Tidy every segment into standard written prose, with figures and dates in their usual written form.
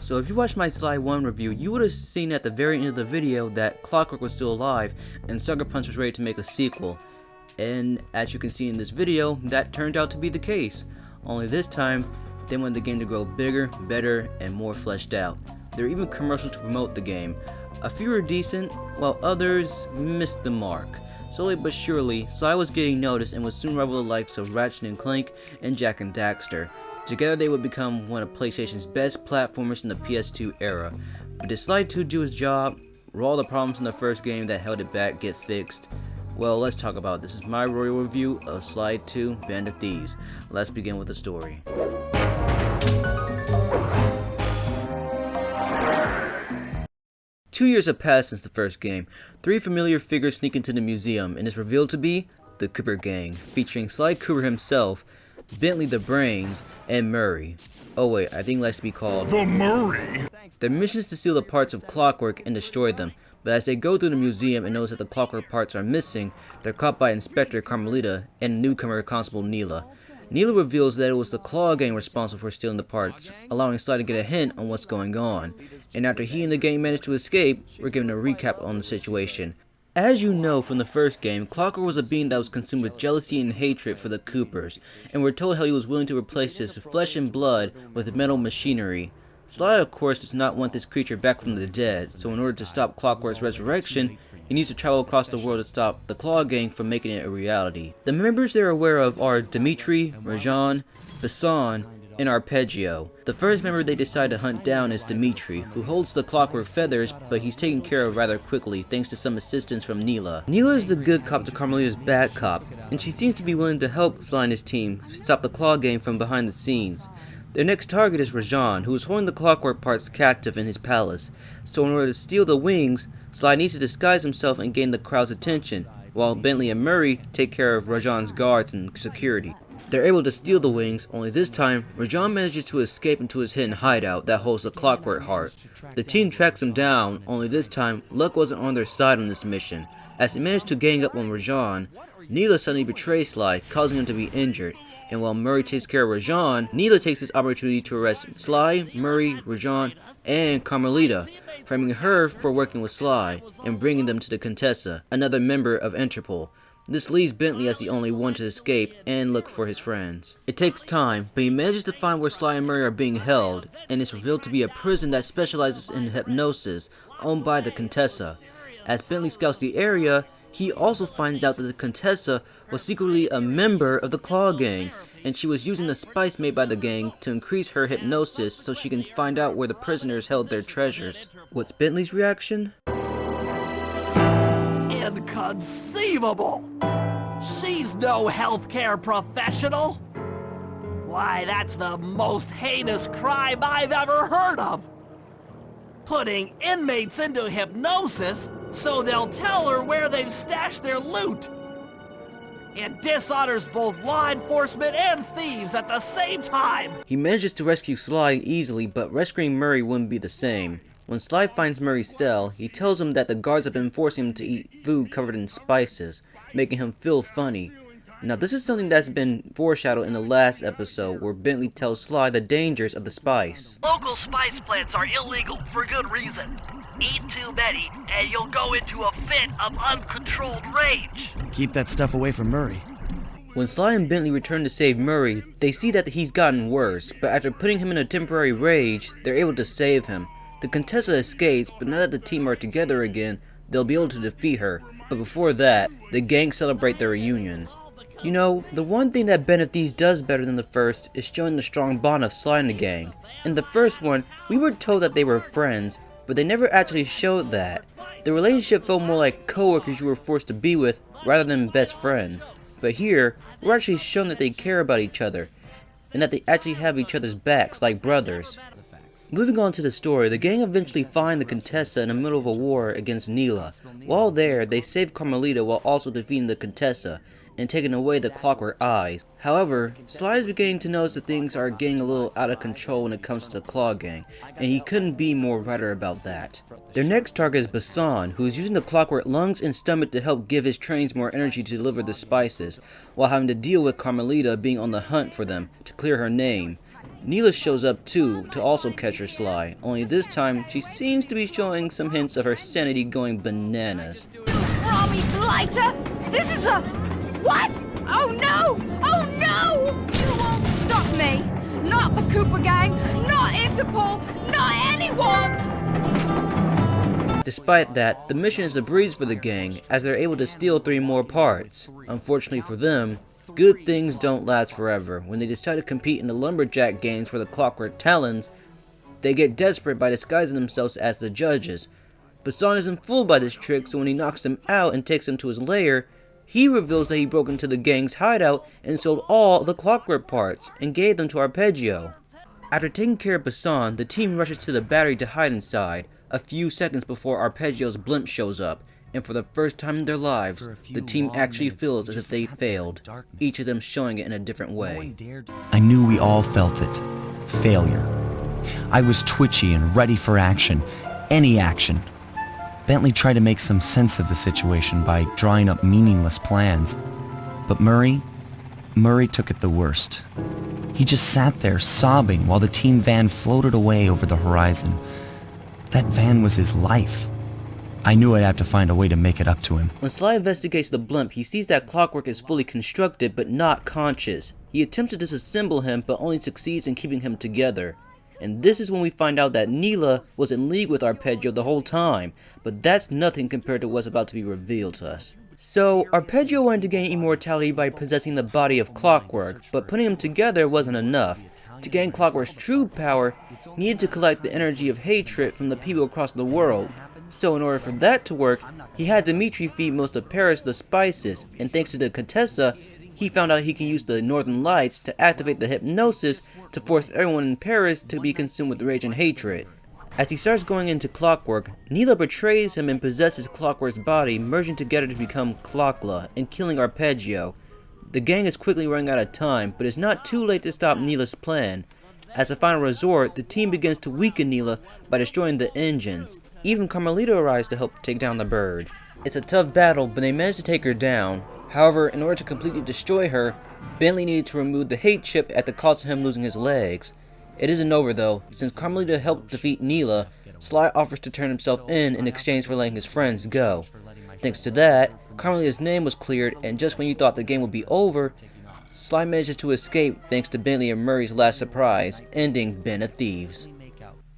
So if you watched my Sly 1 review, you would have seen at the very end of the video that Clockwork was still alive and Sucker Punch was ready to make a sequel. And as you can see in this video, that turned out to be the case. Only this time, they wanted the game to grow bigger, better, and more fleshed out. There were even commercials to promote the game. A few were decent, while others missed the mark. Slowly but surely, Sly was getting noticed and would soon rival the likes of Ratchet and Clank and Jak and Daxter. Together they would become one of PlayStation's best platformers in the PS2 era. But did Sly 2 do his job? Were all the problems in the first game that held it back get fixed? Well, let's talk about it. This is my royal review of Sly 2 Band of Thieves. Let's begin with the story. Two years have passed since the first game. Three familiar figures sneak into the museum and is revealed to be the Cooper Gang, featuring Sly Cooper himself, Bentley the Brains, and Murray. Oh wait, I think it likes to be called the Murray. Their mission is to steal the parts of Clockwork and destroy them, but as they go through the museum and notice that the Clockwork parts are missing, they're caught by Inspector Carmelita and newcomer Constable Neela. Neela reveals that it was the Claw Gang responsible for stealing the parts, allowing Sly to get a hint on what's going on. And after he and the gang manage to escape, we're given a recap on the situation. As you know from the first game, Clockwork was a being that was consumed with jealousy and hatred for the Coopers, and we're told how he was willing to replace his flesh and blood with metal machinery. Sly, of course, does not want this creature back from the dead, so in order to stop Clockwork's resurrection, he needs to travel across the world to stop the Claw Gang from making it a reality. The members they're aware of are Dimitri, Rajan, Bassan, and Arpeggio. The first member they decide to hunt down is Dimitri, who holds the Clockwork feathers, but he's taken care of rather quickly thanks to some assistance from Neela. Neela is the good cop to Carmelita's bad cop, and she seems to be willing to help Sly and his team stop the Claw Gang from behind the scenes. Their next target is Rajan, who is holding the Clockwork parts captive in his palace, so in order to steal the wings, Sly needs to disguise himself and gain the crowd's attention, while Bentley and Murray take care of Rajan's guards and security. They're able to steal the wings, only this time, Rajan manages to escape into his hidden hideout that holds the Clockwork heart. The team tracks him down, only this time, luck wasn't on their side on this mission. As they manage to gang up on Rajan, Neela suddenly betrays Sly, causing him to be injured. And while Murray takes care of Rajan, Neela takes this opportunity to arrest Sly, Murray, Rajan, and Carmelita, framing her for working with Sly, and bringing them to the Contessa, another member of Interpol. This leaves Bentley as the only one to escape and look for his friends. It takes time, but he manages to find where Sly and Murray are being held, and it's revealed to be a prison that specializes in hypnosis, owned by the Contessa. As Bentley scouts the area, he also finds out that the Contessa was secretly a member of the Claw Gang, and she was using the spice made by the gang to increase her hypnosis so she can find out where the prisoners held their treasures. What's Bentley's reaction? Inconceivable! She's no healthcare professional! Why, that's the most heinous crime I've ever heard of! Putting inmates into hypnosis so they'll tell her where they've stashed their loot! It dishonors both law enforcement and thieves at the same time! He manages to rescue Sly easily, but rescuing Murray wouldn't be the same. When Sly finds Murray's cell, he tells him that the guards have been forcing him to eat food covered in spices, making him feel funny. Now this is something that's been foreshadowed in the last episode where Bentley tells Sly the dangers of the spice. Local spice plants are illegal for good reason. Eat too many, and you'll go into a fit of uncontrolled rage. Keep that stuff away from Murray. When Sly and Bentley return to save Murray, they see that he's gotten worse, but after putting him in a temporary rage, they're able to save him. The Contessa escapes, but now that the team are together again, they'll be able to defeat her. But before that, the gang celebrate their reunion. You know, the one thing that Band of Thieves does better than the first is showing the strong bond of Sly and the gang. In the first one, we were told that they were friends, but they never actually showed that. The relationship felt more like co-workers you were forced to be with rather than best friends. But here, we're actually shown that they care about each other, and that they actually have each other's backs like brothers. Moving on to the story, the gang eventually find the Contessa in the middle of a war against Neela. While there, they save Carmelita while also defeating the Contessa, and taking away the Clockwork eyes. However, Sly is beginning to notice that things are getting a little out of control when it comes to the Claw Gang, and he couldn't be more righter about that. Their next target is Bassan, who is using the Clockwork lungs and stomach to help give his trains more energy to deliver the spices, while having to deal with Carmelita being on the hunt for them to clear her name. Neela shows up too to also catch her Sly, only this time she seems to be showing some hints of her sanity going bananas. Army blighter! This is a... What? Oh no! Oh no! You won't stop me! Not the Cooper Gang! Not Interpol! Not anyone! Despite that, the mission is a breeze for the gang as they're able to steal 3 more parts. Unfortunately for them, good things don't last forever. When they decide to compete in the lumberjack games for the Clockwork Talons, they get desperate by disguising themselves as the judges. Bassan isn't fooled by this trick, so when he knocks them out and takes them to his lair, he reveals that he broke into the gang's hideout and sold all the clockwork parts and gave them to Arpeggio. After taking care of Bassan, the team rushes to the battery to hide inside, a few seconds before Arpeggio's blimp shows up, and for the first time in their lives, the team actually feels as if they failed, each of them showing it in a different way. I knew we all felt it. Failure. I was twitchy and ready for action. Any action. Bentley tried to make some sense of the situation by drawing up meaningless plans. But Murray took it the worst. He just sat there sobbing while the team van floated away over the horizon. That van was his life. I knew I'd have to find a way to make it up to him. When Sly investigates the blimp, he sees that Clockwork is fully constructed but not conscious. He attempts to disassemble him but only succeeds in keeping him together. And this is when we find out that Neela was in league with Arpeggio the whole time, but that's nothing compared to what's about to be revealed to us. So, Arpeggio wanted to gain immortality by possessing the body of Clockwork, but putting them together wasn't enough. To gain Clockwork's true power, he needed to collect the energy of hatred from the people across the world. So in order for that to work, he had Dimitri feed most of Paris the spices, and thanks to the Contessa, he found out he can use the Northern Lights to activate the hypnosis to force everyone in Paris to be consumed with rage and hatred. As he starts going into Clockwork, Neela betrays him and possesses Clockwork's body, merging together to become Clockla and killing Arpeggio. The gang is quickly running out of time, but it's not too late to stop Neela's plan. As a final resort, the team begins to weaken Neela by destroying the engines. Even Carmelita arrives to help take down the bird. It's a tough battle, but they manage to take her down. However, in order to completely destroy her, Bentley needed to remove the hate chip at the cost of him losing his legs. It isn't over though. Since Carmelita helped defeat Neela, Sly offers to turn himself in exchange for letting his friends go. Thanks to that, Carmelita's name was cleared, and just when you thought the game would be over, Sly manages to escape thanks to Bentley and Murray's last surprise, ending Ben of Thieves.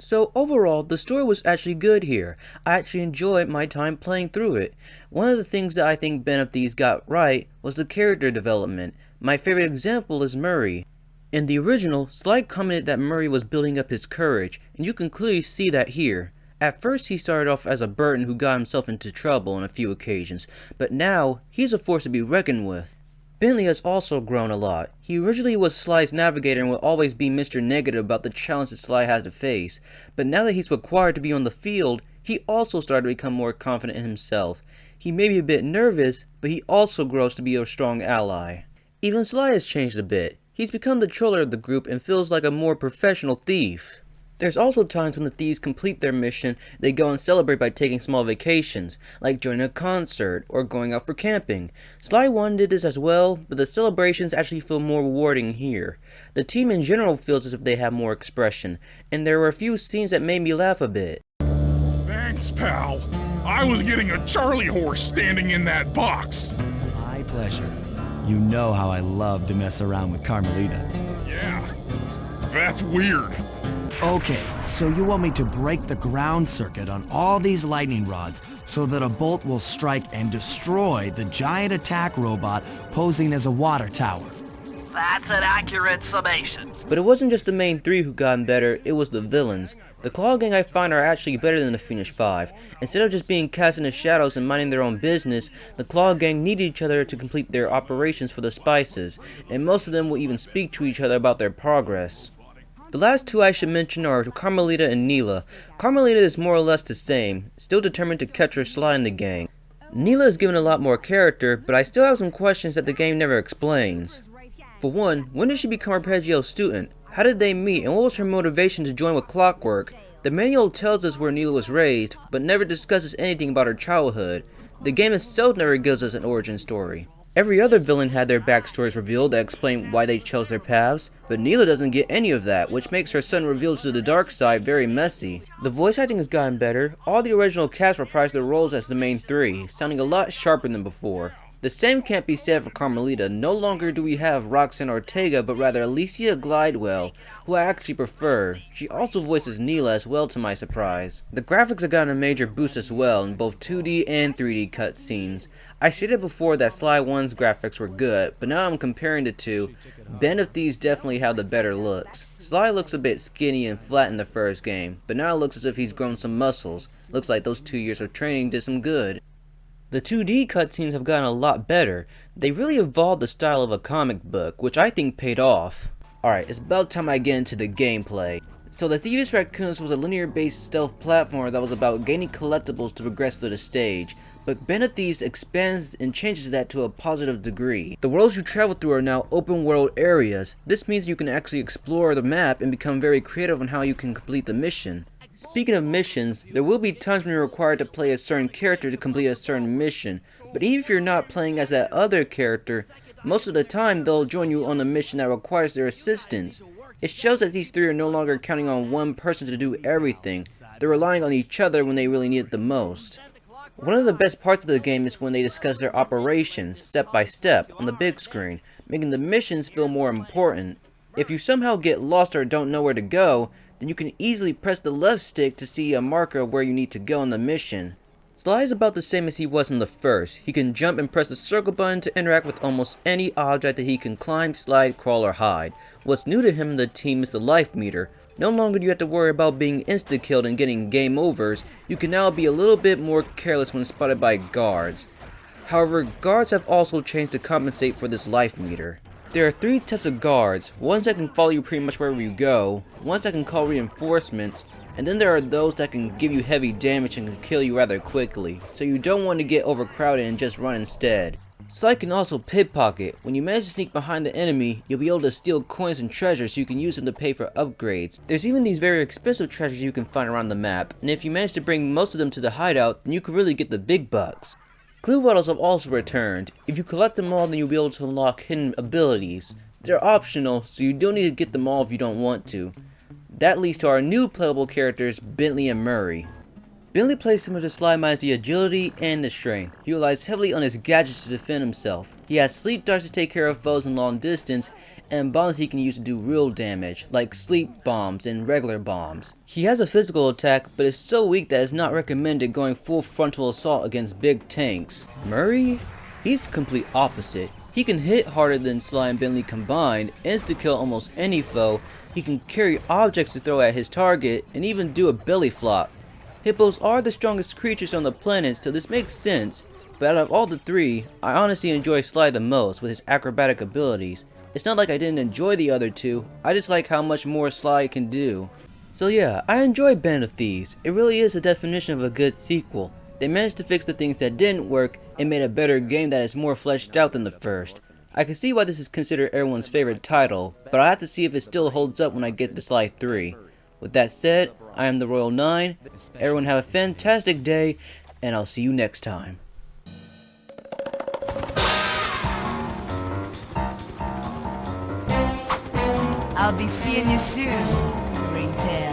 So overall, the story was actually good here. I actually enjoyed my time playing through it. One of the things that I think Ben of Thieves got right was the character development. My favorite example is Murray. In the original, Sly commented that Murray was building up his courage, and you can clearly see that here. At first he started off as a burden who got himself into trouble on a few occasions, but now he's a force to be reckoned with. Bentley has also grown a lot. He originally was Sly's navigator and will always be Mr. Negative about the challenges Sly has to face, but now that he's required to be on the field, he also started to become more confident in himself. He may be a bit nervous, but he also grows to be a strong ally. Even Sly has changed a bit. He's become the troller of the group and feels like a more professional thief. There's also times when the thieves complete their mission, they go and celebrate by taking small vacations, like joining a concert or going out for camping. Sly 1 did this as well, but the celebrations actually feel more rewarding here. The team in general feels as if they have more expression, and there were a few scenes that made me laugh a bit. Thanks, pal. I was getting a Charlie horse standing in that box. My pleasure. You know how I love to mess around with Carmelita. Yeah, that's weird. Okay, so you want me to break the ground circuit on all these lightning rods so that a bolt will strike and destroy the giant attack robot posing as a water tower. That's an accurate summation. But it wasn't just the main 3 who gotten better, it was the villains. The Claw Gang I find are actually better than the Phoenix 5. Instead of just being cast in the shadows and minding their own business, the Claw Gang needed each other to complete their operations for the spices, and most of them will even speak to each other about their progress. The last 2 I should mention are Carmelita and Neela. Carmelita is more or less the same, still determined to catch her Sly in the gang. Neela is given a lot more character, but I still have some questions that the game never explains. For one, when did she become Arpeggio's student? How did they meet, and what was her motivation to join with Clockwork? The manual tells us where Neela was raised, but never discusses anything about her childhood. The game itself never gives us an origin story. Every other villain had their backstories revealed that explain why they chose their paths, but Neela doesn't get any of that, which makes her sudden reveal to the dark side very messy. The voice acting has gotten better. All the original cast reprised their roles as the main three, sounding a lot sharper than before. The same can't be said for Carmelita. No longer do we have Roxanne Ortega, but rather Alicia Glidewell, who I actually prefer. She also voices Neela as well, to my surprise. The graphics have gotten a major boost as well in both 2D and 3D cutscenes. I stated before that Sly 1's graphics were good, but now I'm comparing the two. Band of Thieves definitely have the better looks. Sly looks a bit skinny and flat in the first game, but now it looks as if he's grown some muscles. Looks like those 2 years of training did some good. The 2D cutscenes have gotten a lot better. They really evolved the style of a comic book, which I think paid off. Alright, it's about time I get into the gameplay. So the Thieves Raccoons was a linear-based stealth platformer that was about gaining collectibles to progress through the stage, but Band of Thieves expands and changes that to a positive degree. The worlds you travel through are now open-world areas. This means you can actually explore the map and become very creative on how you can complete the mission. Speaking of missions, there will be times when you're required to play a certain character to complete a certain mission, but even if you're not playing as that other character, most of the time they'll join you on a mission that requires their assistance. It shows that these three are no longer counting on one person to do everything. They're relying on each other when they really need it the most. One of the best parts of the game is when they discuss their operations, step by step, on the big screen, making the missions feel more important. If you somehow get lost or don't know where to go, then you can easily press the left stick to see a marker of where you need to go on the mission. Sly is about the same as he was in the first. He can jump and press the circle button to interact with almost any object that he can climb, slide, crawl, or hide. What's new to him and the team is the life meter. No longer do you have to worry about being insta-killed and getting game overs. You can now be a little bit more careless when spotted by guards. However, guards have also changed to compensate for this life meter. There are three types of guards, ones that can follow you pretty much wherever you go, ones that can call reinforcements, and then there are those that can give you heavy damage and can kill you rather quickly, so you don't want to get overcrowded and just run instead. Sly can also pickpocket. When you manage to sneak behind the enemy, you'll be able to steal coins and treasures so you can use them to pay for upgrades. There's even these very expensive treasures you can find around the map, and if you manage to bring most of them to the hideout, then you can really get the big bucks. Clue bottles have also returned. If you collect them all, then you'll be able to unlock hidden abilities. They're optional, so you don't need to get them all if you don't want to. That leads to our new playable characters, Bentley and Murray. Bentley plays similar to Sly minus the agility and the strength. He relies heavily on his gadgets to defend himself. He has sleep darts to take care of foes in long distance, and bombs he can use to do real damage, like sleep bombs and regular bombs. He has a physical attack, but is so weak that it's not recommended going full frontal assault against big tanks. Murray? He's the complete opposite. He can hit harder than Sly and Bentley combined, insta-kill almost any foe, he can carry objects to throw at his target, and even do a belly flop. Hippos are the strongest creatures on the planet, so this makes sense, but out of all the three, I honestly enjoy Sly the most with his acrobatic abilities. It's not like I didn't enjoy the other two, I just like how much more Sly can do. So yeah, I enjoy Band of Thieves. It really is a definition of a good sequel. They managed to fix the things that didn't work and made a better game that is more fleshed out than the first. I can see why this is considered everyone's favorite title, but I'll have to see if it still holds up when I get to Sly 3. With that said, I am the Royal 9, everyone have a fantastic day, and I'll see you next time. I'll be seeing you soon, Ringtail.